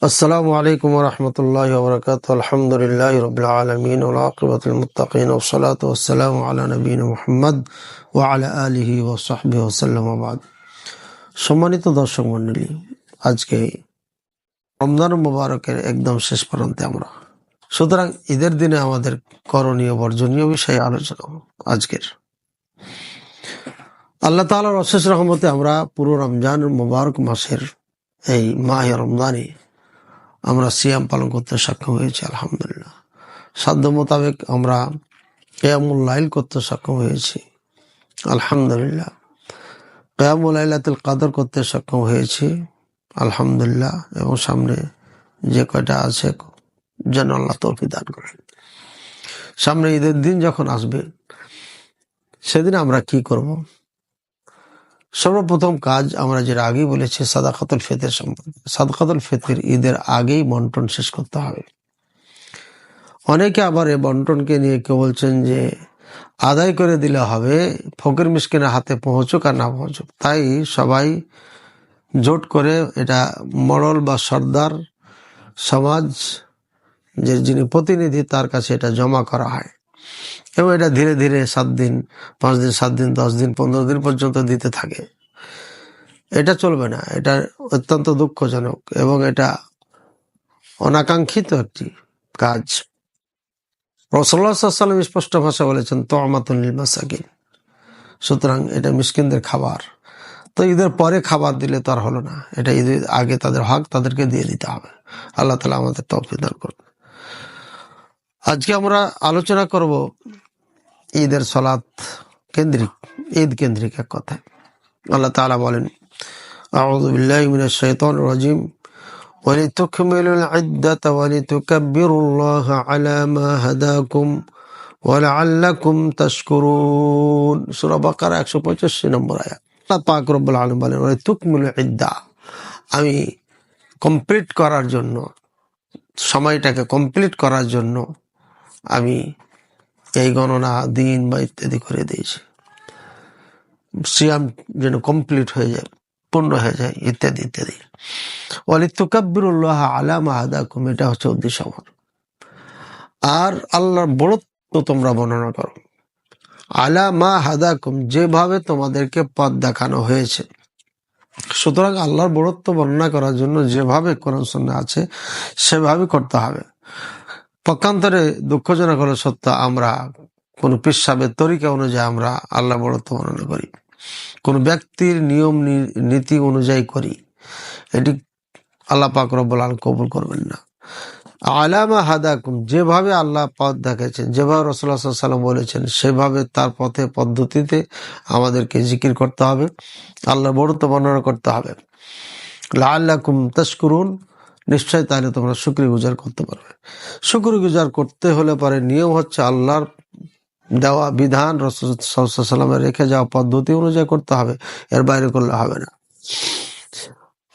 السلام عليكم ورحمة الله وبركاته. الحمد لله رب العالمين والعاقبة للمتقين والصلاة والسلام على نبينا محمد وعلى آله وصحبه وسلم وبعد. সম্মানিত দর্শক মণ্ডলী, আজকে রমজান মুবারকের একদম শেষ প্রান্তে আমরা, সুতরাং ঈদের দিনে আমাদের করণীয় বর্জনীয় বিষয়ে আলোচনা আজকের। আল্লাহ তাআলার অশেষ রহমতে আমরা পুরো রমজান মুবারক মাসের এই মাহে রমজানে আমরা সিয়াম পালন করতে সক্ষম হয়েছি আলহামদুলিল্লাহ। সাধ্য মোতাবেক আমরা কিয়ামুল লাইল করতে সক্ষম হয়েছি আলহামদুলিল্লাহ। কিয়ামুল লাইলাতুল কদর করতে সক্ষম হয়েছি আলহামদুলিল্লাহ। এবং সামনে যে কয়টা আছে যেন আল্লাহ তৌফিক দান করেন। সামনে ঈদের দিন যখন আসবে সেদিন আমরা কি করব? সর্বপ্রথম কাজ আমরা যেটা আগেই বলেছি সাদাকাতুল ফিতর সম্পর্কে। সাদাকাতুল ফিতর ঈদের আগেই বন্টন শেষ করতে হবে। অনেকে আবার এই বন্টনকে নিয়ে কেউ বলছেন যে আদায় করে দিলে হবে, ফকির মিসকিনের হাতে পৌঁছুক আর না পৌঁছুক। তাই সবাই জোট করে এটা মডল বা সর্দার সমাজ যে যিনি প্রতিনিধি তার কাছে এটা জমা করা হয় এবং এটা ধীরে ধীরে 7 দিন 5 দিন 7 দিন 10 দিন 15 দিন পর্যন্ত দিতে থাকে। এটা চলবে না, এটা অত্যন্ত দুঃখজনক এবং এটা অনাকাঙ্ক্ষিত একটি কাজ। রাসূলুল্লাহ সাল্লাল্লাহু আলাইহি ওয়াসাল্লাম স্পষ্ট ভাষা বলেছেন তু'মাতুন লিল মাসাকিন। সুতরাং এটা মিসকিনদের খাবার। তো ঈদের পরে খাবার দিলে তো আর হলো না, এটা ঈদের আগে তাদের হক তাদেরকে দিয়ে দিতে হবে। আল্লাহ তাআলা আমাদের তৌফিক দান করুন। আজকে আমরা আলোচনা করব ঈদের সালাত কেন্দ্রিক, ঈদ কেন্দ্রিক এক কথা। আল্লাহ তাআলা বলেন আউযু বিল্লাহি মিনাশ শাইতানির রাজিম ওয়ালিতুকমিলুল ইদ্দাতা ওয়ালিতুকাব্বিরুল্লাহা আলা মা হাদাকুম ওয়া লাআল্লাকুম তাশকুরুন। সূরা বাকারা 185 নম্বর আয়াত। আল্লাহ পাক রব্বুল আলামিন বলেন ওয়ালিতুকমিলুল ইদ্দা, আমি কমপ্লিট করার জন্য, সময়টাকে কমপ্লিট করার জন্য আমি এই গণনা দিন বা ইত্যাদি করে দিয়েছি। সিয়াম যেন কমপ্লিট হয়ে যায়, পূর্ণ হয়ে যায় ইত্যাদি ইত্যাদি। ওয়ালিতুকাব্বিরুল্লাহ আলা মা হাদাকুম, এটা হচ্ছে উদ্দেশ্য আমার। আর আল্লাহর বড়ত্ব তোমরা বর্ণনা করো। আলা মা হাদাকুম, যেভাবে তোমাদেরকে পথ দেখানো হয়েছে। সুতরাং আল্লাহর বড়ত্ব বর্ণনা করার জন্য যেভাবে কোরআন সুন্নাহ আছে সেভাবে করতে হবে। পক্ষান্তরে দুঃখজনক হলো সত্য, আমরা কোন পীর সাহেবের তরিকা অনুযায়ী আমরা আল্লাহ বড়ত্ব বর্ণনা করি, কোন ব্যক্তির নিয়ম নীতি অনুযায়ী করি, এটি আল্লাহ পাক রব্বুল আলামিন কবুল করবেন না। আলামা হাদাকুম, যেভাবে আল্লাহ পথ দেখাচ্ছেন, যেভাবে রাসূলুল্লাহ সাল্লাল্লাহু আলাইহি ওয়াসাল্লাম বলেছেন সেভাবে তার পথে পদ্ধতিতে আমাদেরকে জিকির করতে হবে, আল্লাহর বড়ত্ব বর্ণনা করতে হবে। লাআল্লাকুম তাশকুরুন, নিশ্চয় তাহলে তোমরা শুকরিয়া করতে পারবে। শুকরিয়া করতে হলে পরে নিয়ম হচ্ছে আল্লাহর দেওয়া বিধান, রাসূল সাল্লাল্লাহু আলাইহি ওয়াসাল্লামের রেখে যাওয়া পদ্ধতি অনুযায়ী করতে হবে, এর বাইরে করলে হবে না।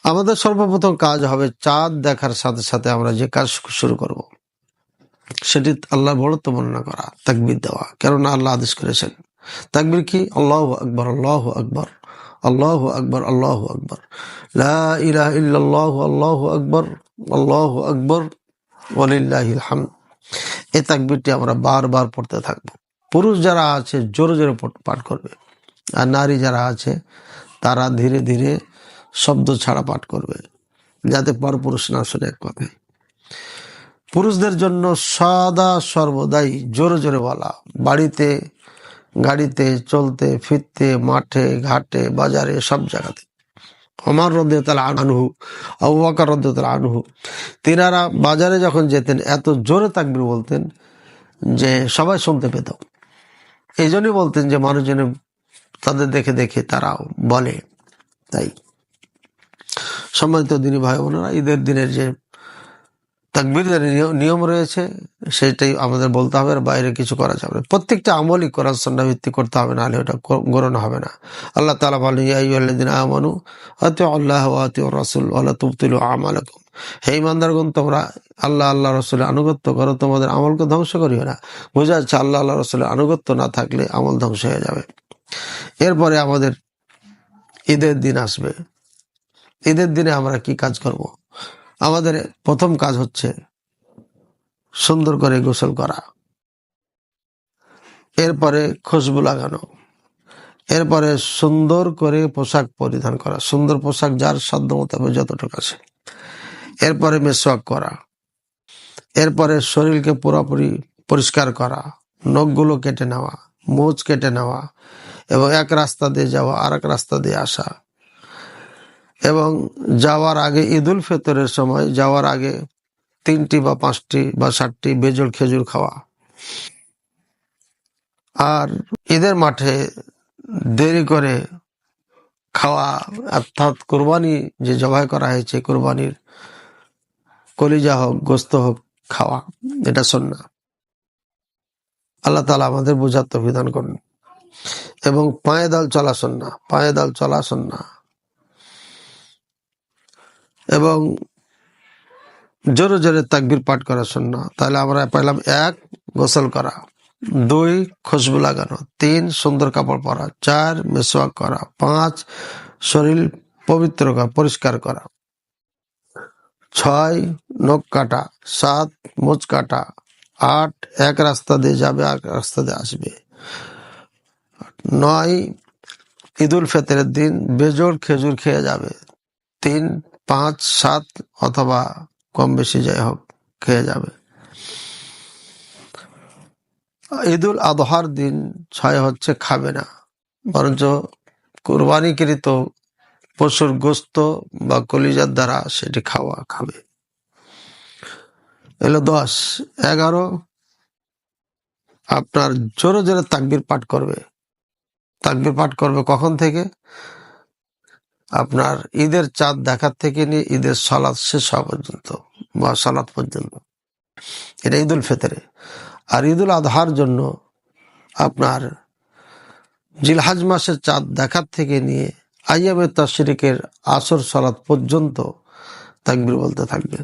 আমাদের সর্বপ্রথম কাজ হবে চাঁদ দেখার সাথে সাথে আমরা যে কাজ শুরু করব সেটি আল্লাহর বড়ত্ব বর্ণনা করা, তাকবীর দেওয়া। কেননা আল্লাহ আদেশ করেছেন। তাকবীর কি? আল্লাহু আকবার আল্লাহু আকবার আল্লাহু আকবার আল্লাহু আকবার লা ইলাহা ইল্লাল্লাহ আল্লাহু আকবার ওয়ালিল্লাহিল হামদ। এই তাকবীরটি আমরা বারবার পড়তে থাকবো। পুরুষ যারা আছে জোরে জোরে পাঠ করবে, আর নারী যারা আছে তারা ধীরে ধীরে শব্দ ছাড়া পাঠ করবে, যাতে পরপুরুষ না শুনে। এক কথায় পুরুষদের জন্য সদা সর্বদাই জোরে জোরে বলা, বাড়িতে গাড়িতে চলতে ফিরতে মাঠে ঘাটে বাজারে সব জায়গাতে। ওমর রাদিয়াল্লাহু আনহু, আবু বকর রাদিয়াল্লাহু আনহু, তিনারা বাজারে যখন যেতেন এত জোরে তাকবীর বলতেন যে সবাই শুনতে পেত। এই জন্যই বলতেন যে মানুষজন তাদের দেখে দেখে তারাও বলে। তাই সম্মানিত দিনী ভাই বোনেরা, ঈদের দিনের যে তাকবীরের নিয়ম রয়েছে সেটাই আমাদের বলতে হবে, আর বাইরে কিছু করা যাবে না। প্রত্যেকটা আমলই কোরআন সুন্নাহ ভিত্তিক করতে হবে, নাহলে ওটা গণনা হবে না। আল্লাহ তাআলা বলেন ইয়া আইয়ুহাল্লাযীনা আমানু আতিউল্লাহ ওয়া আতিউর রাসূল ওয়া লা তুবতিলু আমালাকুম। হে ঈমানদারগণ, তোমরা আল্লাহ আল্লাহ রাসূলের আনুগত্য করো, তোমাদের আমলকে ধ্বংস করিও না। বোঝা যাচ্ছে আল্লাহ আল্লাহ রাসূলের আনুগত্য না থাকলে আমল ধ্বংস হয়ে যাবে। এরপরে আমাদের ঈদের দিন আসবে। ঈদের দিনে আমরা কি কাজ করব? আমাদের প্রথম কাজ হচ্ছে সুন্দর করে গোসল করা, এরপরে খুশবু লাগানো, এরপরে সুন্দর করে পোশাক পরিধান করা, সুন্দর পোশাক যার সাধ্য মোতাবেক যতটুকু আছে, এরপরে মেসওয়াক করা, এরপরে শরীরকে পুরোপুরি পরিষ্কার করা, নখগুলো কেটে নেওয়া, মোচ কেটে নেওয়া, এবং এক রাস্তা দিয়ে যাওয়া আর এক রাস্তা দিয়ে আসা, এবং যাওয়ার আগে ঈদুল ফিতরের সময় যাওয়ার আগে 3টি বা 5টি বা 7টি বেজোড় খেজুর খাওয়া। আর ঈদের মাঠে দেরি করে খাওয়া, অর্থাৎ কোরবানি যে জবাই করা হয়েছে, কোরবানির কলিজা হোক গোস্ত হোক খাওয়া, এটা সুন্নাহ। আল্লাহ তাআলা আমাদের বোঝার তৌফিক দান করুন। এবং পায়ে দাল চলা সুন্নাহ, পায়ে দাল চলা সুন্নাহ। এবং জোরে জোরে তাকবীর পাঠ করা সুন্নাহ। তাহলে আমরা পেলাম 1 গোসল করা, 2 খুশবু লাগানো, 3 সুন্দর কাপড় পরা, 4 মেসওয়াক করা, 5 শরীর পবিত্র করা পরিষ্কার করা, 6 নখ কাটা, 7 মোচ কাটা, 8 এক রাস্তা দিয়ে যাবে এক রাস্তা দিয়ে আসবে, 9 ঈদুল ফিতরের দিন বেজোড় খেজুর খেয়ে যাবে, 3, 5, 7 অথবা কম বেশি যাই হোক খেয়ে যাবে। ঈদুল আজহার দিন 6 হচ্ছে খাবে না, বরঞ্চ কোরবানিকৃত পশুর গোস্ত বা কলিজার দ্বারা সেটি খাবে। এলো 10। 11 আপনার জোরে জোরে তাকবীর পাঠ করবে। তাকবীর পাঠ করবে কখন থেকে? আপনার ঈদের চাঁদ দেখার থেকে নিয়ে ঈদের সালাত শেষ হওয়া পর্যন্ত বা সালাত পর্যন্ত, এটা ঈদুল ফিতরে। আর ঈদুল আজহার জন্য আপনার জিলহজ মাসের চাঁদ দেখার থেকে নিয়ে আইয়ামে তাশরিকের আসর সালাত পর্যন্ত তাকবীর বলতে থাকবে।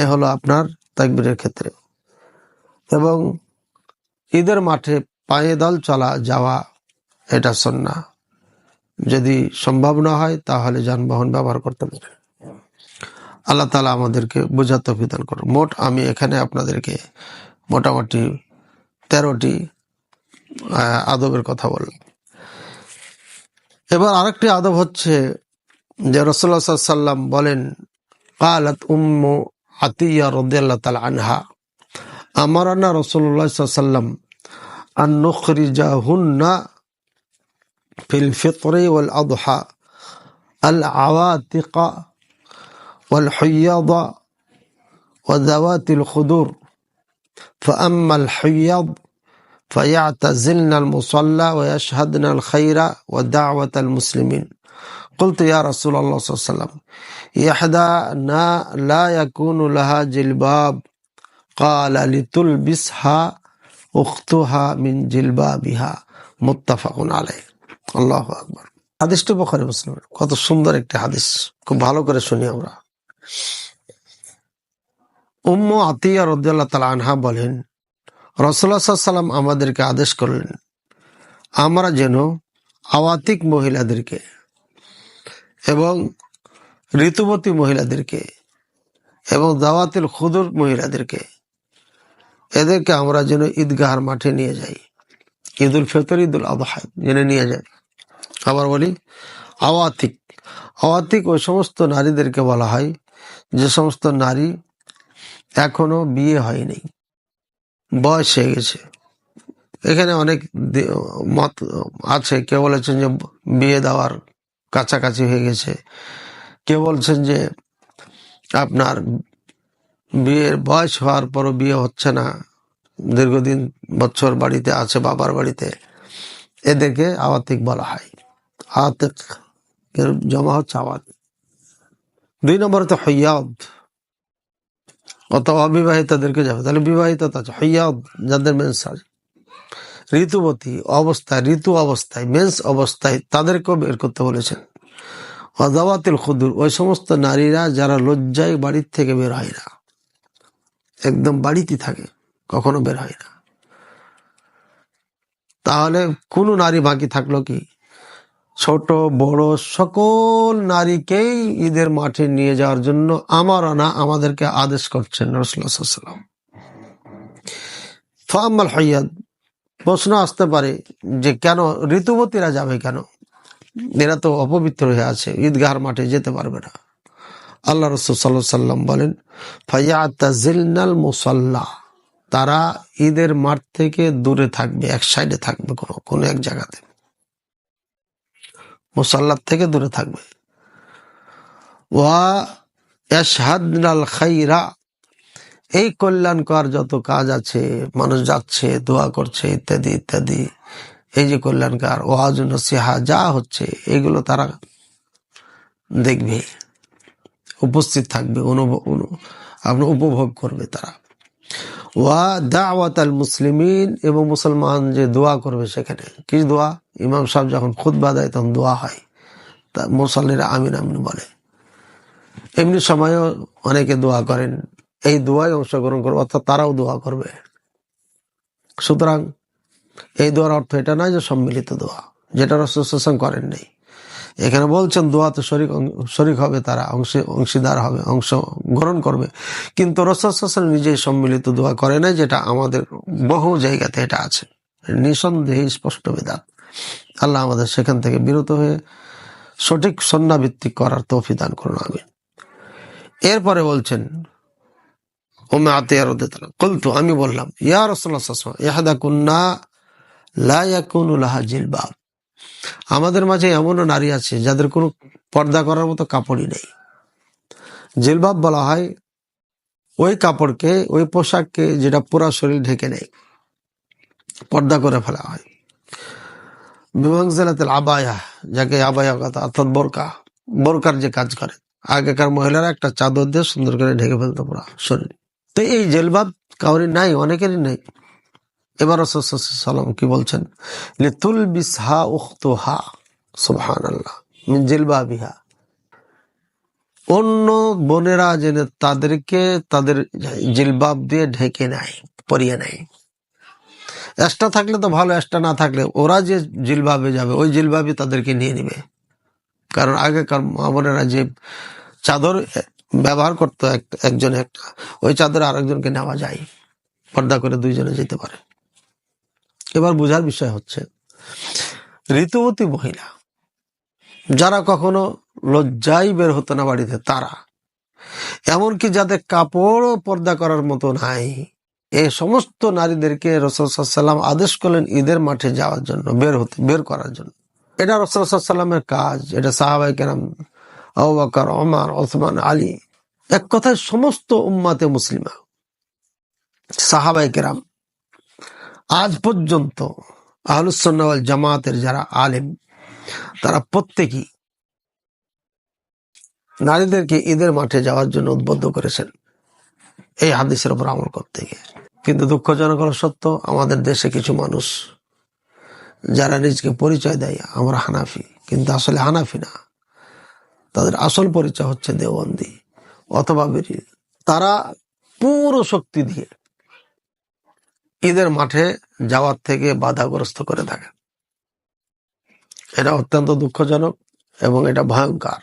এ হলো আপনার তাকবীরের ক্ষেত্রে। এবং ঈদের মাঠে পায়ে দল চলা যাওয়া, এটা সুন্নাহ। যদি সম্ভব না হয় তাহলে যানবাহন ব্যবহার করতে পারে। আল্লাহ তাআলা আমাদেরকে বোঝার তৌফিক দান করুন। মোট আমি এখানে আপনাদেরকে মোটামুটি 13টি আদবের কথা বললাম। এবার আরেকটি আদব হচ্ছে যে রাসূলুল্লাহ সাল্লাল্লাহু আলাইহি ওয়াসাল্লাম বলেন, قالت উম্মু আতিয়া রাদিয়াল্লাহু তাআলা আনহা আমারানা রাসূলুল্লাহ সাল্লাল্লাহু আলাইহি ওয়াসাল্লাম আন নুখরিজাহুন্না ফিল ফিতরি ওয়াল আযহা আল আওয়াতিকা ওয়াল হুয়াদা ওয়া যাওয়াতিল খুদুর فأما الحيض فيعتزلن المصلى ويشهدن الخير ودعوة المسلمين. قلت يا رسول الله صلى الله عليه وسلم إحدانا لا يكون لها جلباب قال لتلبسها أختها من جلبابها متفق عليه. আল্লাহু আকবার। হাদিসটি বুখারী মুসলিমের। কত সুন্দর একটি হাদিস, খুব ভালো করে শুনি আমরা। উম্মু আতিয়া রাদিয়াল্লাহু তাআলা আনহা বলেন, রাসূলুল্লাহ সাল্লাল্লাহু আলাইহি ওয়াসাল্লাম আমাদেরকে আদেশ করলেন আমরা যেন আওয়াতিক মহিলাদেরকে এবং ঋতুবতী মহিলাদেরকে এবং দাওয়াতিল খুদুর মহিলাদেরকে, এদেরকে আমরা যেন ঈদগাহের মাঠে নিয়ে যাই, ঈদুল ফিতর ঈদুল আযহা যেন নিয়ে যাই। আবার বলি আওয়াতিক। আওয়াতিক ওই সমস্ত নারীদেরকে বলা হয় যে সমস্ত নারী এখনো বিয়ে হয়নি, বয়স হয়ে গেছে। এখানে অনেক মত আছে, কেউ বলেছেন যে বিয়ে দেওয়ার কাছাকাছি হয়ে গেছে, কেউ বলছেন যে আপনার বিয়ের বয়স হওয়ার পরও বিয়ে হচ্ছে না, দীর্ঘদিন বছর বাড়িতে আছে বাবার বাড়িতে, এদেরকে আওয়াতিক বলা হয়। আওয়াতিক এর জমা হচ্ছে আওয়াতিক। 2 নম্বরে তো হুয়াদ, অথবা অবিবাহিতদেরকে যাবে, তাহলে বিবাহিত আছে হুয়াদ, যাদের মেন্স আছে, ঋতুবতী অবস্থায়, ঋতু অবস্থায়, মেন্স অবস্থায়, তাদেরকেও বের করতে বলেছেন। ওয়াজাওয়াতিল খুদুর, ওই সমস্ত নারীরা যারা লজ্জায় বাড়ির থেকে বের হয় না, একদম বাড়িতে থাকে, কখনো বের হয় না। তাহলে কোন নারী বাকি থাকলো কি? ছোট বড় সকল নারীকেই ঈদের মাঠে নিয়ে যাওয়ার জন্য আমারনা আমাদেরকে আদেশ করছেন রাসূলুল্লাহ সাল্লাল্লাহু আলাইহি ওয়াসাল্লাম। ফাআম্মাল হাইয়াদ, প্রশ্ন আসতে পারে যে কেন ঋতুবতীরা যাবে কেন? এরা তো অপবিত্র হয়ে আছে, ঈদগাহর মাঠে যেতে পারবে না। আল্লাহ রাসূল সাল্লাল্লাহু আলাইহি ওয়াসাল্লাম বলেন, ফায়াতাজিলনাল মুসাল্লা, তারা ঈদের মাঠ থেকে দূরে থাকবে, এক সাইডে থাকবে, কোনো এক জায়গাতে, মুসাল্লার থেকে দূরে থাকবে। ওয়া ইয়াশহাদনাল খাইরা, এই কল্যাণকর যত কাজ আছে, মানুষ যাচ্ছে, দোয়া করছে, ইত্যাদি ইত্যাদি, এই যে কল্যাণকার ওয়াজ নসিহা যা হচ্ছে, এগুলো তারা দেখবে, উপস্থিত থাকবে, আপনার উপভোগ করবে তারা। ওয়া দাওয়াত আল মুসলিমিন, এবং মুসলমান যে দোয়া করবে সেখানে, কি দোয়া? ইমাম সাহেব যখন খুতবা দেয় তখন দোয়া হয়, তা মুসল্লিরা আমিন আমিন বলে। এমনি সময়ও অনেকে দোয়া করেন, এই দোয়ায় অংশগ্রহণ করবে, অর্থাৎ তারাও দোয়া করবে। সুতরাং এই দোয়ার অর্থ এটা নয় যে সম্মিলিত দোয়া, যেটা রাসূল সাল্লাল্লাহু আলাইহি ওয়াসাল্লাম করেন নাই। এখানে বলছেন দোয়াতে শরীক হবে, তারা অংশীদার হবে, অংশ গ্রহণ করবে, কিন্তু রাসূল সাল্লাল্লাহু আলাইহি ওয়াসাল্লাম নিজেই সম্মিলিত দোয়া করে নাই, যেটা আমাদের বহু জায়গাতে এটা আছে, নিঃসন্দেহে স্পষ্ট বিধান। আল্লাহ আমাদের সেখান থেকে বিরত হয়ে সঠিক সুন্নাহ ভিত্তিক করার তৌফিক দান করুন, আমিন। এরপরে বলছেন উম্মে আতিয়া রাদিয়াল্লাহু আনহা, কুলতু, আমি বললাম, ইয়া রাসূলুল্লাহ সাল্লাল্লাহু আলাইহি ওয়াসাল্লাম, ইহদাকুন্না লা ইয়াকুনু লাহা জিলবাব, আমাদের মাঝে এমনও নারী আছে যাদের কোনো পর্দা করার মতো কাপড়ই নেই। জিলবাব বলা হয় ওই কাপড়কে, ওই পোশাককে যেটা পুরা শরীর ঢেকে নেয়, পর্দা করে ফেলা হয়। বিমানজালাতুল আবায়া, যাকে আবায়া কথা, অর্থাৎ বোরকার যে কাজ করে। আগেকার মহিলারা একটা চাদর দিয়ে সুন্দর করে ঢেকে ফেলতো পুরা শরীর। তো এই জিলবাব কাউরি নাই, অনেকেরই নাই। এবার রাসূল সাল্লাল্লাহু আলাইহি ওয়াসাল্লাম কি বলছেন? লিতুলবিসহা উখতুহা, সুবহানাল্লাহ, মিন জিলবাবিহা, অন্য বোনেরা যেন তাদেরকে তাদের জিলবাব দিয়ে ঢেকে নেয়, পরিয়ে নেয়। এক্সট্রা থাকলে তো ভালো, এক্সট্রা না থাকলে ওরা যে জিলবাবে যাবে ওই জিলবাবই তাদেরকে নিয়ে নিবে। কারণ আগেকার মা বোনেরা যে চাদর ব্যবহার করতো একজন একটা, ওই চাদর আরেকজনকে নেওয়া যায়, পর্দা করে দুইজনে যেতে পারে। এবার বোঝার বিষয় হচ্ছে ঋতুবতী মহিলা যারা কখনো লজ্জায় বের হতো না বাড়িতে, তারা, এমনকি যাদের কাপড় পর্দা করার মতো নাই, এই সমস্ত নারীদেরকে রাসূল সাল্লাল্লাহু আলাইহি ওয়াসাল্লাম আদেশ করলেন ঈদের মাঠে যাওয়ার জন্য, বের করার জন্য। এটা রাসূল সাল্লাল্লাহু আলাইহি ওয়াসাল্লামের কাজ, এটা সাহাবায়ে কেরাম আবু বকর, ওমর, ওসমান, আলী, এক কথায় সমস্ত উম্মাতে মুসলিমা, সাহাবায়ে কেরাম, আজ পর্যন্ত আহলুস সুন্নাহ ওয়াল জামাতের যারা আলেম, তারা প্রত্যেকেই নারীদেরকে ঈদের মাঠে যাওয়ার জন্য উদ্বুদ্ধ করেছেন এই হাদিসের উপর আমল করতে গিয়ে। কিন্তু দুঃখজনক হলো সত্য, আমাদের দেশে কিছু মানুষ যারা নিজকে পরিচয় দেয় আমরা হানাফি, কিন্তু আসলে হানাফি না, তাদের আসল পরিচয় হচ্ছে দেওবন্দি অথবা বেরি। তারা পুরো শক্তি দিয়ে ঈদের মাঠে যাওয়ার থেকে বাধাগ্রস্ত করে থাকে। এটা অত্যন্ত দুঃখজনক এবং এটা ভয়ঙ্কর।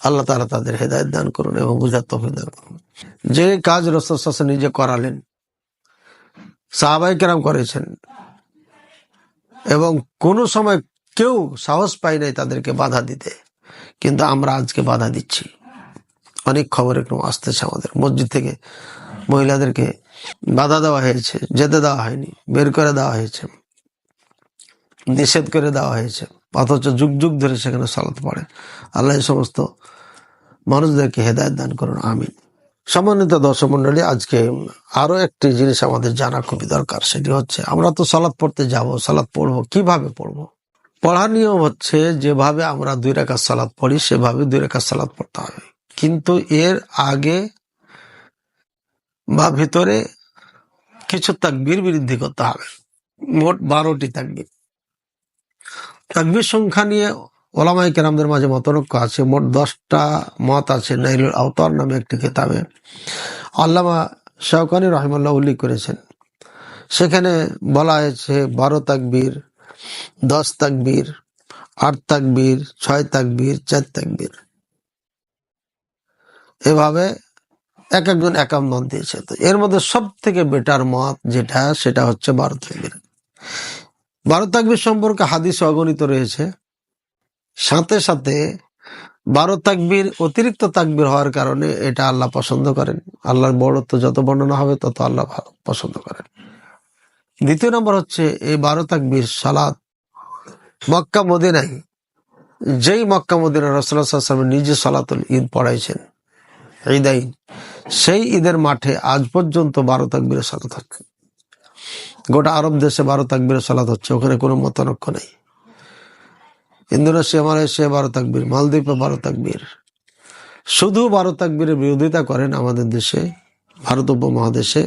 আল্লাহ তাআলা তাদের হেদায়েত দান করুন এবং বুঝার তৌফিক দান করুন। যে কাজ রাসূল সাল্লাল্লাহু আলাইহি ওয়াসাল্লাম নিজে করালেন, সাহাবায়ে কেরাম করেছেন, এবং কোনো সময় কেউ সাহস পায় নাই তাদেরকে বাধা দিতে, কিন্তু আমরা আজকে বাধা দিচ্ছি। অনেক খবর এরকম আসতেছে, আমাদের মসজিদ থেকে মহিলাদেরকে বাধা দেওয়া হয়েছে, যেতে দেওয়া হয়নি, বের করে দেওয়া হয়েছে, নিষেধ করে দেওয়া হয়েছে, অথচ যুগ যুগ ধরে সেখানে সালাত পড়ে। আল্লাহ এই সমস্ত মানুষদেরকে হেদায়েত দান করুন, আমিন। সম্মানিত দর্শক মন্ডলী, আজকে আরো একটি জিনিস আমাদের জানা খুবই দরকার, সেটি হচ্ছে আমরা তো সালাত পড়তে যাব, সালাত পড়বো, কিভাবে পড়বো? পড়ার নিয়ম হচ্ছে যেভাবে আমরা 2 রাকাত সালাত পড়ি সেভাবে 2 রাকাত সালাত পড়তে হবে, কিন্তু এর আগে বা ভিতরে কিছু তাকবীর বৃদ্ধি করতে হবে। মোট 12টি তাকবীর। তাকবীর সংখ্যা নিয়ে ওলামায়ে কেরামদের মাঝে মতৈক্য আছে। মোট 10টা মত আছে। নাইলুল আওতার নামে একটি কিতাবে আল্লামা শাওকানী রাহিমাহুল্লাহ উল্লেখ করেছেন। সেখানে বলা হয়েছে 12 তাকবীর, 10 তাকবীর, 8 তাকবীর, 6 তাকবীর, 4 তাকবীর, এভাবে এক একজন এক এক মত দিয়েছে। তো এর মধ্যে সব থেকে বেটার মত যেটা, সেটা হচ্ছে 12 তাকবীর। 12 তাকবীর সম্পর্কে হাদিস অগণিত রয়েছে। সাথে সাথে 12 তাকবীর অতিরিক্ত তাকবীর হওয়ার কারণে এটা আল্লাহ পছন্দ করেন। আল্লাহর বড়ত্ব যত বর্ণনা হবে তত আল্লাহ পছন্দ করেন। দ্বিতীয় নম্বর হচ্ছে এই 12 তাকবীর সালাত মক্কা মদিনায়, যেই মক্কা মদিনা রাসূলুল্লাহ সাল্লাল্লাহু আলাইহি ওয়াসাল্লাম নিজে সালাতুল ঈদ পড়াইছেন, ঈদাইন, সেই ঈদের মাঠে আজ পর্যন্ত 12 তাকবীরের সালাত হচ্ছে। গোটা আরব দেশে 12 তাকবীরের সালাত হচ্ছে, ওখানে কোনো মতানক্য নেই। ইন্দোনেশিয়া, মালয়েশিয়া 12 তাকবীর, মালদ্বীপে 12 তাকবীর। শুধু 12 তাকবীরের বিরোধিতা করেন আমাদের দেশে, ভারত উপমহাদেশে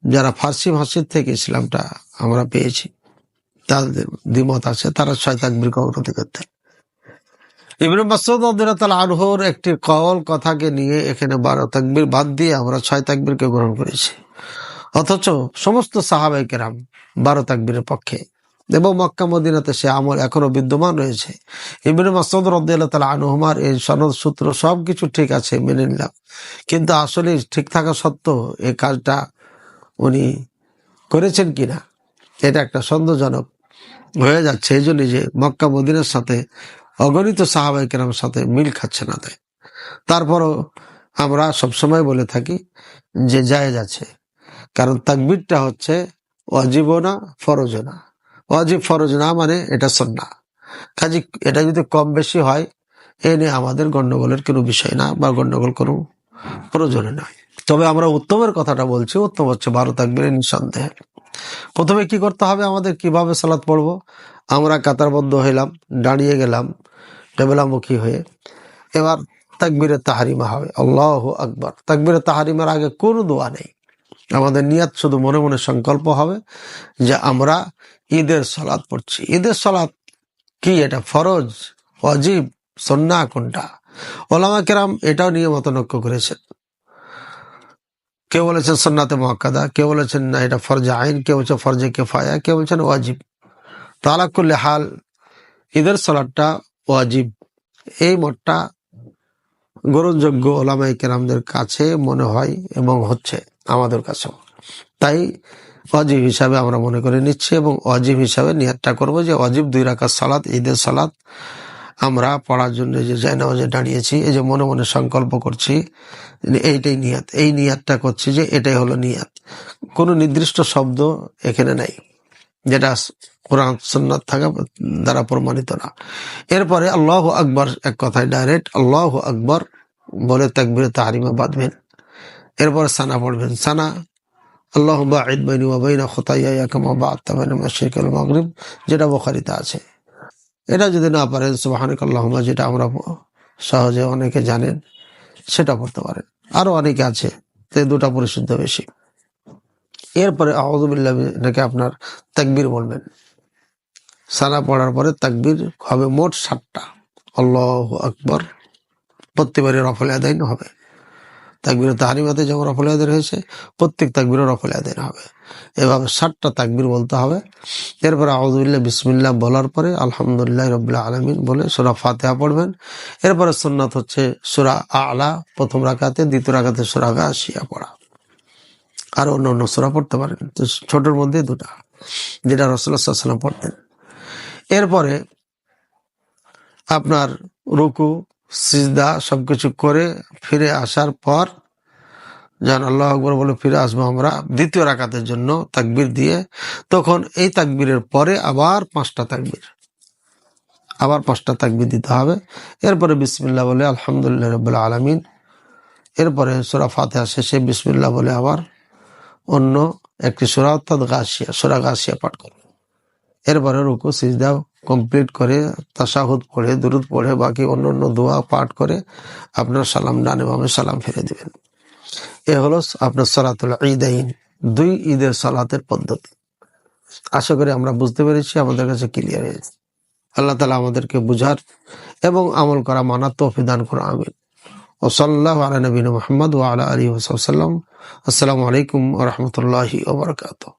যারা ফার্সি ভাষীর থেকে ইসলামটা আমরা পেয়েছি, তাদের দ্বিমত আছে, তারা 6 তাকবীরকে অগ্রগতি করতে। ইবনে মাসউদ রাদিয়াল্লাহু তাআলা আনহুর একটি কওল কথাকে নিয়ে এখানে 12 তাকবীর বাদ দিয়ে আমরা 6 তাকবীরকে গ্রহণ করেছি। অথচ সমস্ত সাহাবায়ে কেরাম 12 তাকবীরের পক্ষে, এবং মক্কা মদিনাতে সে আমল এখনো বিদ্যমান রয়েছে। ইবনে মাসউদ রাদিয়াল্লাহু তাআলা আনহুমার এই সনদ সূত্র সবকিছু ঠিক আছে, মেনে নিলাম, কিন্তু আসলে ঠিক থাকা সত্ত্বেও এই কাজটা উনি করেছেন কিনা এটা একটা সন্দেহজনক হয়ে যাচ্ছে। এই জন্য যে মক্কা মদিনার সাথে অগণিত সাহাবায়ে কেরামের সাথে মিল খাচ্ছে না। তাই তারপরও আমরা সবসময় বলে থাকি যে জায়েজ আছে, কারণ তাকবীরটা হচ্ছে ওয়াজিব না, ফরজ না। ওয়াজিব ফরজ না মানে এটা সুন্নাহ। কাজে এটা যদি কম বেশি হয় এ নিয়ে আমাদের গন্ডগোলের কোনো বিষয় না, বা গন্ডগোল কোনো প্রয়োজন নয়। তবে আমরা উত্তমের কথাটা বলছি, উত্তম হচ্ছে 12 তাকবীরের নিঃসন্দেহে। প্রথমে কি করতে হবে আমাদের, কিভাবে সালাত পড়বো? আমরা কাতারবদ্ধ হইলাম, দাঁড়িয়ে গেলাম কেবলামুখী হয়ে। এবার তাকবীরে তাহরিমা হবে, আল্লাহু আকবার। তাকবীরে তাহরিমার আগে কোনো দোয়া নেই, আমাদের নিয়ত শুধু মনে মনে সংকল্প হবে যে আমরা ঈদের সালাত পড়ছি। ঈদের সালাত কি, এটা ফরজ, ওয়াজিব, সুন্নাহ কোনটা? ওলামা কেরাম এটাও নিয়ে মতনৈক্য করেছেন। কেউ বলেছেন সুন্নাতে মুআক্কাদা, কেউ বলেছেন না এটা ফরজে আইন, কেউ বলছে ফরজে কিফায়া, কেউ বলছেন ওয়াজিব। তো আলা কুল্লি হাল ঈদের সালাতটা ওয়াজিব, এই মতটা গ্রহণযোগ্য ওলামায়ে কেরামদের কাছে মনে হয় এবং হচ্ছে আমাদের কাছেও। তাই ওয়াজিব হিসাবে আমরা মনে করে নিচ্ছি, এবং ওয়াজিব হিসাবে নিয়তটা করবো যে ওয়াজিব 2 রাকাত সালাত, ঈদের সালাত আমরা পড়ার জন্য যে জায়নামাজে দাঁড়িয়েছি, এই যে মনে মনে সংকল্প করছি, এইটাই নিয়ত, এই নিয়তটা করছি যে এটাই হলো নিয়ত। কোনো নির্দিষ্ট শব্দ এখানে নাই যেটা কোরআন সুন্নাত থাকা দ্বারা প্রমাণিত না। এরপরে আল্লাহু আকবার, এক কথায় ডাইরেক্ট আল্লাহু আকবার বলে তাকবীরে তাহরিমা বাঁধবেন। এরপরে সানা পড়বেন, সানা আল্লাহুম্মা বা'id বাইনি ওয়া বাইনা খাতায়ায়া কামা বা'আদতা বাইনা মাশরিক ওয়াল মাগরিব, যেটা বুখারীতে আছে। এটা যদি না পারেন সুবহানাকাল্লাহুম্মা, যেটা আমরা সহজে অনেকে জানেন, সেটা পড়তে পারেন। আরো অনেকে আছে, তো দুটা পরিশুদ্ধ বেশি। এরপরে আউযু বিল্লাহি, এটাকে আপনার তাকবীর বলবেন। সানা পড়ার পরে তাকবীর হবে মোট 7টা। আল্লাহু আকবার প্রত্যেকবারে রফল আদাইন হবে। তাকবীরে তাহরিমাতে যেমন রফল আদায় হয়েছে, প্রত্যেক তাকবীরে রফল আদায় হবে। এভাবে 7টা তাকবীর বলতে হবে। এরপরে আউযু বিল্লাহি বিসমিল্লাহ বলার পরে আলহামদুলিল্লাহি রাব্বিল আলামিন বলে সূরা ফাতিহা পড়বেন। এরপরে সুন্নাত হচ্ছে সূরা আ'লা প্রথম রাকাতে, দ্বিতীয় রাকাতে সূরা গাশিয়া পড়া। আর অন্য সূরা পড়তে পারেন, তো ছোটর মধ্যে 2টা, যেটা রাসূলুল্লাহ সাল্লাল্লাহু আলাইহি ওয়াসাল্লাম পড়তেন। এরপরে আপনার রুকু, সিজদা সবকিছু করে ফিরে আসার পর, যখন আল্লাহু আকবার বলে ফিরে আসবো আমরা দ্বিতীয় রাকাতের জন্য তাকবীর দিয়ে, তখন এই তাকবীরের পরে আবার 5টা তাকবীর দিতে হবে। এরপরে বিসমিল্লাহ বলে আলহামদুলিল্লাহি রাব্বিল আলামিন, এরপরে সূরা ফাতিহা শেষে বিসমিল্লাহ বলে আবার অন্য একটি সূরা, অর্থাৎ সূরা গাশিয়া পাঠ করবে। এরপরে রুকু সিজদা কমপ্লিট করে তাশাহুদ পড়ে, দুরুদ পড়ে, বাকি অন্য দোয়া পাঠ করে আপনার সালাম ডানে বামে সালাম ফিরে দিবেন। এ হলো আপনার সালাতুল ঈদাইন, 2 ঈদের সালাতের পদ্ধতি। আশা করি আমরা বুঝতে পেরেছি, আমাদের কাছে ক্লিয়ার হয়েছে। আল্লাহ তাআলা আমাদেরকে বুঝার এবং আমল করা মানার তৌফিক দান করুন, আমিন। ওয়া সাল্লাল্লাহু আলা নবিয়িনা মুহাম্মদ ওয়া আলা আলিহি ওয়া সাল্লাম। আসসালামু আলাইকুম ওয়া রাহমাতুল্লাহি ওয়া বারাকাতুহু।